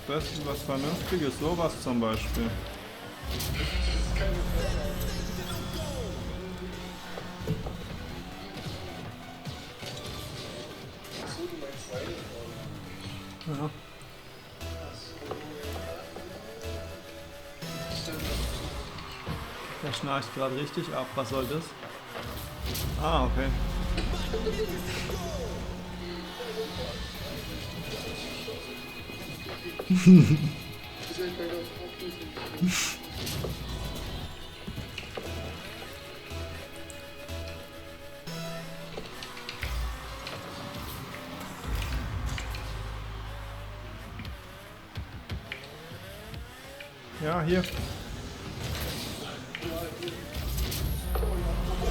Beste, was Vernünftiges, sowas zum Beispiel. Ja. Der schnarcht gerade richtig ab. Was soll das? Ah, okay. Ja, hier.